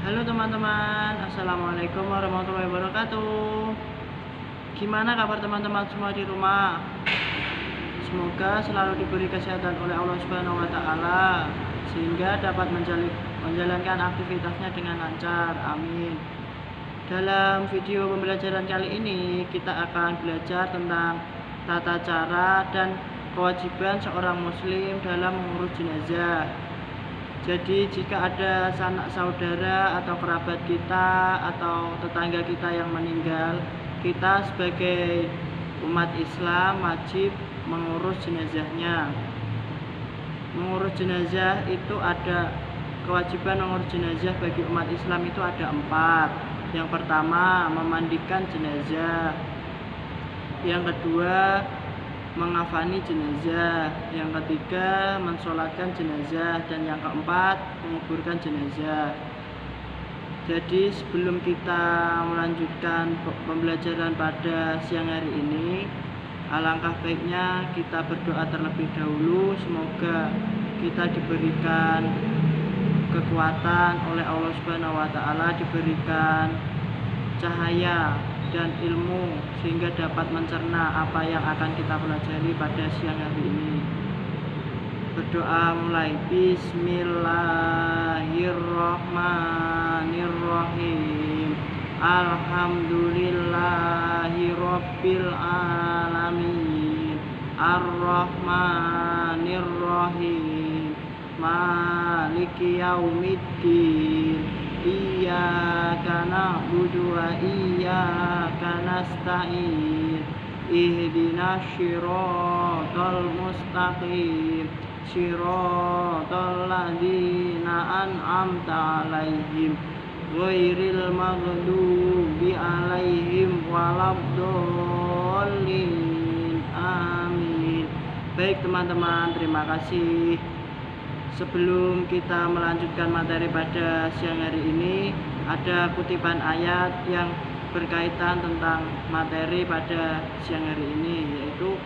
Halo teman-teman, assalamualaikum warahmatullahi wabarakatuh. Gimana kabar teman-teman semua di rumah? Semoga selalu diberi kesehatan oleh Allah Subhanahu wa Ta'ala, sehingga dapat menjalankan aktivitasnya dengan lancar. Amin. Dalam video pembelajaran kali ini, kita akan belajar tentang tata cara dan kewajiban seorang muslim dalam mengurus jenazah. Jadi jika ada sanak saudara atau kerabat kita atau tetangga kita yang meninggal, kita sebagai umat Islam wajib mengurus jenazahnya. Mengurus jenazah itu ada kewajiban mengurus jenazah bagi umat Islam itu ada 4. Yang pertama, memandikan jenazah. Yang kedua, mengafani jenazah. Yang ketiga, mensolatkan jenazah. Dan yang keempat, menguburkan jenazah. Jadi sebelum kita melanjutkan pembelajaran pada siang hari ini, alangkah baiknya kita berdoa terlebih dahulu. Semoga kita diberikan kekuatan oleh Allah Subhanahu wa Ta'ala, diberikan cahaya dan ilmu sehingga dapat mencerna apa yang akan kita pelajari pada siang hari ini. Berdoa mulai. Bismillahirrahmanirrahim. Alhamdulillahi rabbil alamin. Ar-Rahmanirrahim. Maliki yaumiddin. Iyyaka na'budu wa iyyaka nasta'in. Ihdinas shiratal mustaqim. Shiratal ladzina an'amta 'alaihim ghairil maghdubi 'alaihim waladdallin. Amin. Baik teman-teman, terima kasih. Sebelum kita melanjutkan materi pada siang hari ini, ada kutipan ayat yang berkaitan tentang materi pada siang hari ini, yaitu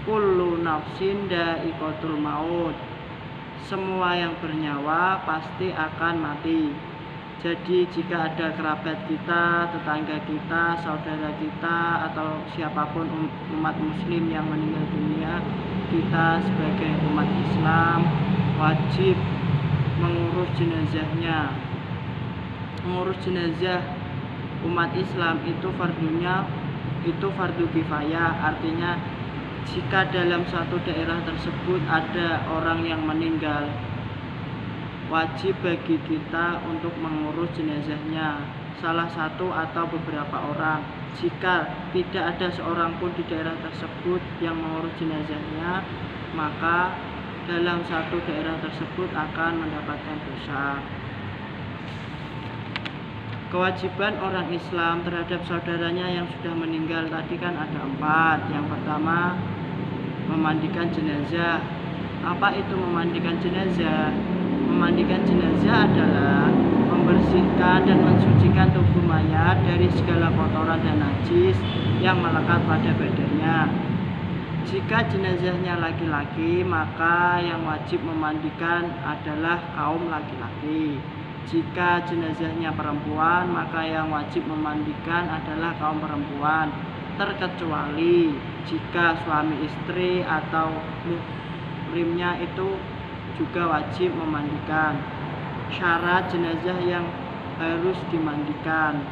kullu nafsin dha'iqatul maut. Semua yang bernyawa pasti akan mati. Jadi jika ada kerabat kita, tetangga kita, saudara kita, atau siapapun umat muslim yang meninggal dunia, kita sebagai umat Islam wajib mengurus jenazahnya. Mengurus jenazah umat Islam itu fardu kifayah. Artinya jika dalam satu daerah tersebut ada orang yang meninggal, wajib bagi kita untuk mengurus jenazahnya, salah satu atau beberapa orang. Jika tidak ada seorang pun di daerah tersebut yang mengurus jenazahnya, maka dalam satu daerah tersebut akan mendapatkan dosa. Kewajiban orang Islam terhadap saudaranya yang sudah meninggal tadi kan ada 4. Yang pertama, memandikan jenazah. Apa itu memandikan jenazah? Memandikan jenazah adalah membersihkan dan mensucikan tubuh mayat dari segala kotoran dan najis yang melekat pada badannya. Jika jenazahnya laki-laki, maka yang wajib memandikan adalah kaum laki-laki. Jika jenazahnya perempuan, maka yang wajib memandikan adalah kaum perempuan, terkecuali jika suami istri atau muhrimnya itu juga wajib memandikan. Syarat jenazah yang harus dimandikan: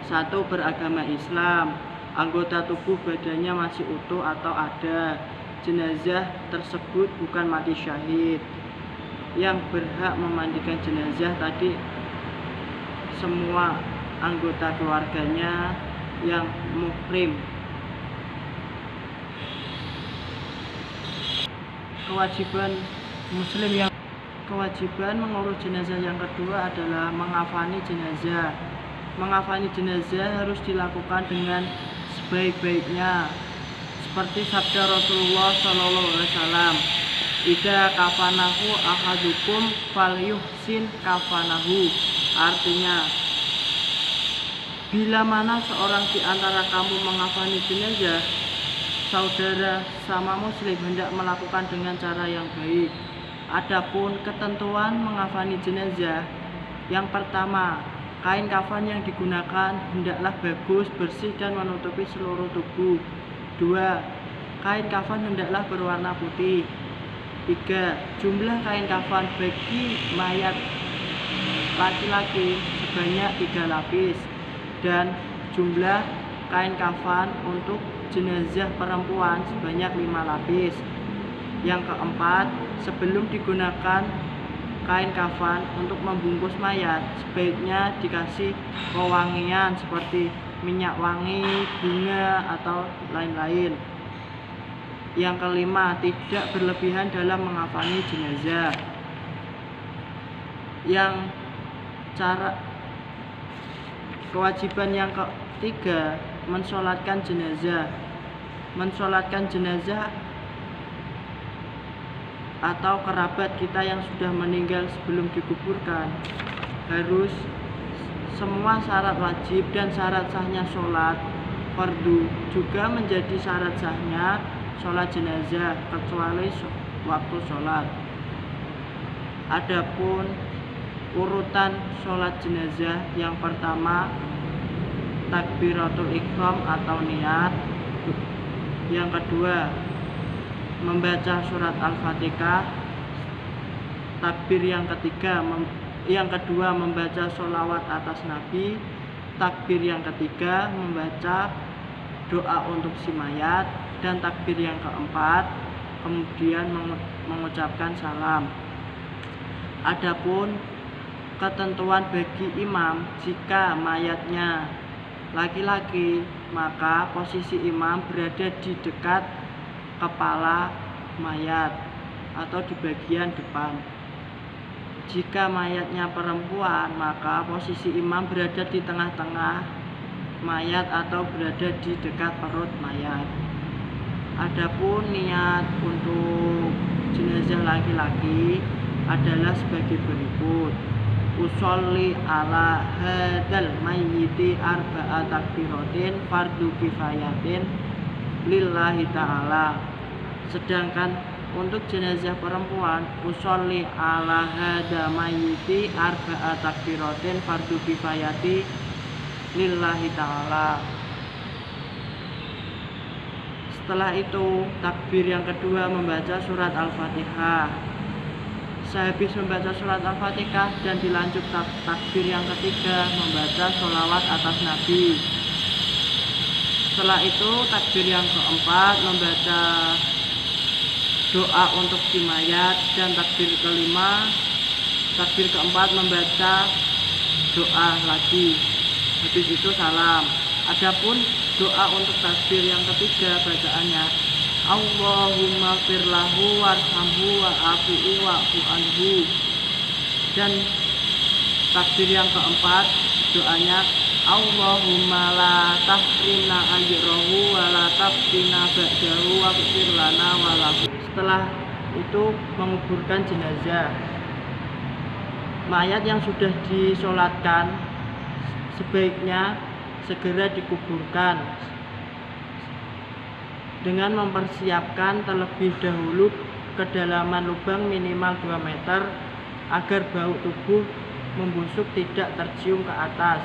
1. Beragama Islam. Anggota tubuh badannya masih utuh atau ada. Jenazah tersebut bukan mati syahid. Yang berhak memandikan jenazah tadi semua anggota keluarganya yang muhrim. Kewajiban mengurus jenazah yang kedua adalah mengafani jenazah. Mengafani jenazah harus dilakukan dengan sebaik-baiknya, seperti sabda Rasulullah SAW, "Idza kafanahu ahadukum falyuhsin kafanahu." Artinya, bila mana seorang di antara kamu mengafani jenazah, saudara sama muslim hendak melakukan dengan cara yang baik. Adapun ketentuan mengafani jenazah, Yang pertama, kain kafan yang digunakan hendaklah bagus, bersih, dan menutupi seluruh tubuh. 2. Kain kafan hendaklah berwarna putih. 3. Jumlah kain kafan bagi mayat laki-laki sebanyak 3 lapis, dan jumlah kain kafan untuk jenazah perempuan sebanyak 5 lapis. Yang keempat, sebelum digunakan kain kafan untuk membungkus mayat, sebaiknya dikasih pewangian seperti minyak wangi, bunga, atau lain-lain. Yang kelima, tidak berlebihan dalam mengafani jenazah. Yang kewajiban yang ketiga, mensolatkan jenazah. Mensolatkan jenazah atau kerabat kita yang sudah meninggal sebelum dikuburkan harus semua syarat wajib dan syarat sahnya sholat fardu juga menjadi syarat sahnya sholat jenazah kecuali waktu sholat. Adapun urutan sholat jenazah, yang pertama takbiratul ihram atau niat. Yang kedua, membaca surat Al-Fatihah. Takbir yang kedua membaca sholawat atas Nabi. Takbir yang ketiga membaca doa untuk si mayat. Dan takbir yang keempat kemudian mengucapkan salam. Adapun ketentuan bagi imam, jika mayatnya laki-laki maka posisi imam berada di dekat kepala mayat atau di bagian depan. Jika mayatnya perempuan maka posisi imam berada di tengah-tengah mayat atau berada di dekat perut mayat. Adapun niat untuk jenazah laki-laki adalah sebagai berikut: usolli ala hadal mayyiti arba'a takbiratin fardu kifayatin lillahi ta'ala. Sedangkan untuk jenazah perempuan, usolli ala hadal mayyiti arba'a takbiratin fardu kifayati lillahi ta'ala. Setelah itu, takbir yang kedua membaca surat Al-Fatihah. Sehabis membaca surat Al-Fatihah dan dilanjut takbir yang ketiga membaca sholawat atas Nabi. Setelah itu takbir yang keempat membaca doa untuk si mayat, dan takbir keempat membaca doa lagi. Habis itu salam. Adapun doa untuk takbir yang ketiga bacaannya Allahumma firlahu warhamhu wa'afi'u wa'fu anhu. Dan takbir yang keempat doanya Allahumma la tahrimna ajrahu wa la taftina ba'dahu waghfir lana wa lahu. Setelah itu menguburkan jenazah. Mayat yang sudah disolatkan sebaiknya segera dikuburkan dengan mempersiapkan terlebih dahulu kedalaman lubang minimal 2 meter agar bau tubuh membusuk tidak tercium ke atas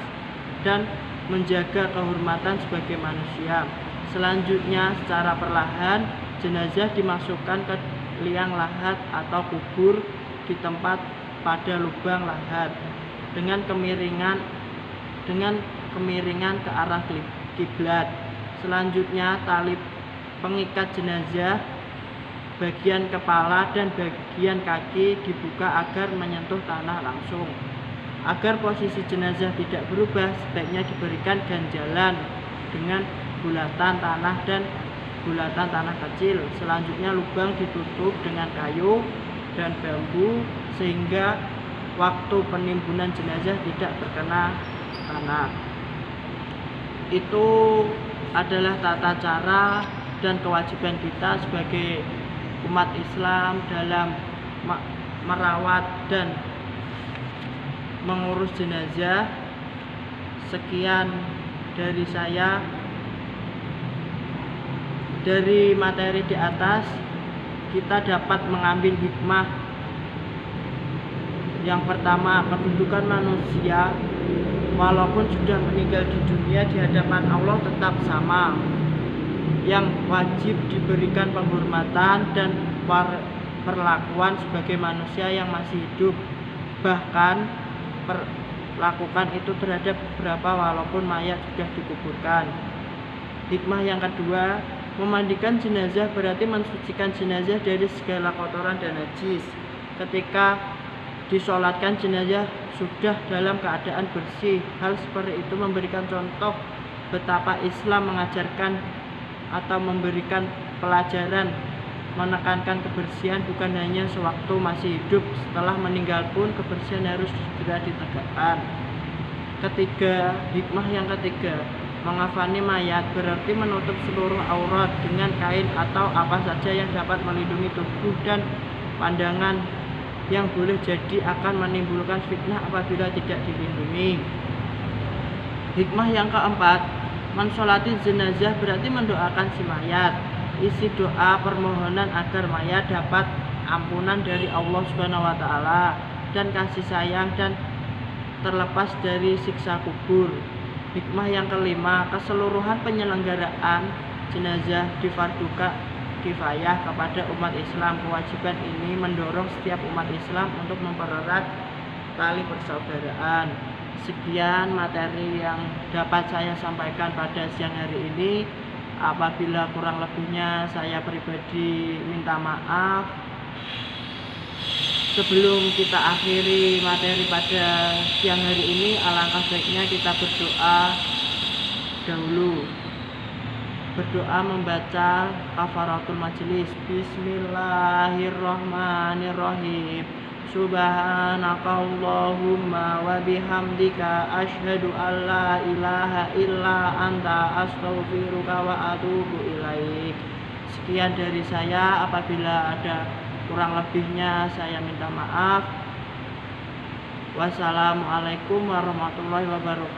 dan menjaga kehormatan sebagai manusia. Selanjutnya secara perlahan jenazah dimasukkan ke liang lahat atau kubur di tempat pada lubang lahat dengan kemiringan ke arah kiblat. Selanjutnya tali pengikat jenazah bagian kepala dan bagian kaki dibuka agar menyentuh tanah langsung. Agar posisi jenazah tidak berubah, sebaiknya diberikan ganjalan dengan bulatan tanah dan bulatan tanah kecil. Selanjutnya lubang ditutup dengan kayu dan bambu sehingga waktu penimbunan jenazah tidak terkena tanah. Itu adalah tata cara dan kewajiban kita sebagai umat Islam dalam merawat dan mengurus jenazah. Sekian dari saya. Dari materi di atas kita dapat mengambil hikmah Yang pertama, kedudukan manusia walaupun sudah meninggal di dunia di hadapan Allah tetap sama, yang wajib diberikan penghormatan dan perlakuan sebagai manusia yang masih hidup. Bahkan perlakukan itu terhadap beberapa walaupun mayat sudah dikuburkan. Hikmah yang kedua, memandikan jenazah berarti mensucikan jenazah dari segala kotoran dan najis. Ketika disolatkan, jenazah sudah dalam keadaan bersih. Hal seperti itu memberikan contoh betapa Islam mengajarkan atau memberikan pelajaran menekankan kebersihan bukan hanya sewaktu masih hidup, setelah meninggal pun kebersihan harus segera ditegakkan. Ketiga, hikmah yang ketiga, mengafani mayat berarti menutup seluruh aurat dengan kain atau apa saja yang dapat melindungi tubuh dan pandangan, yang boleh jadi akan menimbulkan fitnah apabila tidak dilindungi. Hikmah yang keempat, mensolati jenazah berarti mendoakan si mayat. Isi doa permohonan agar mayat dapat ampunan dari Allah SWT dan kasih sayang dan terlepas dari siksa kubur. Hikmah yang kelima, keseluruhan penyelenggaraan jenazah difardukan kifayah kepada umat Islam. Kewajiban ini mendorong setiap umat Islam untuk mempererat tali persaudaraan. Sekian materi yang dapat saya sampaikan pada siang hari ini. Apabila kurang lebihnya saya pribadi minta maaf. Sebelum kita akhiri materi pada siang hari ini, alangkah baiknya kita berdoa dahulu. Berdoa membaca kafaratul majelis. Bismillahirrahmanirrahim. Subhanakallahumma wa bihamdika asyhadu an la ilaha illa anta astaghfiruka wa atubu ilaik. Sekian dari saya, apabila ada kurang lebihnya saya minta maaf. Wassalamualaikum warahmatullahi wabarakatuh.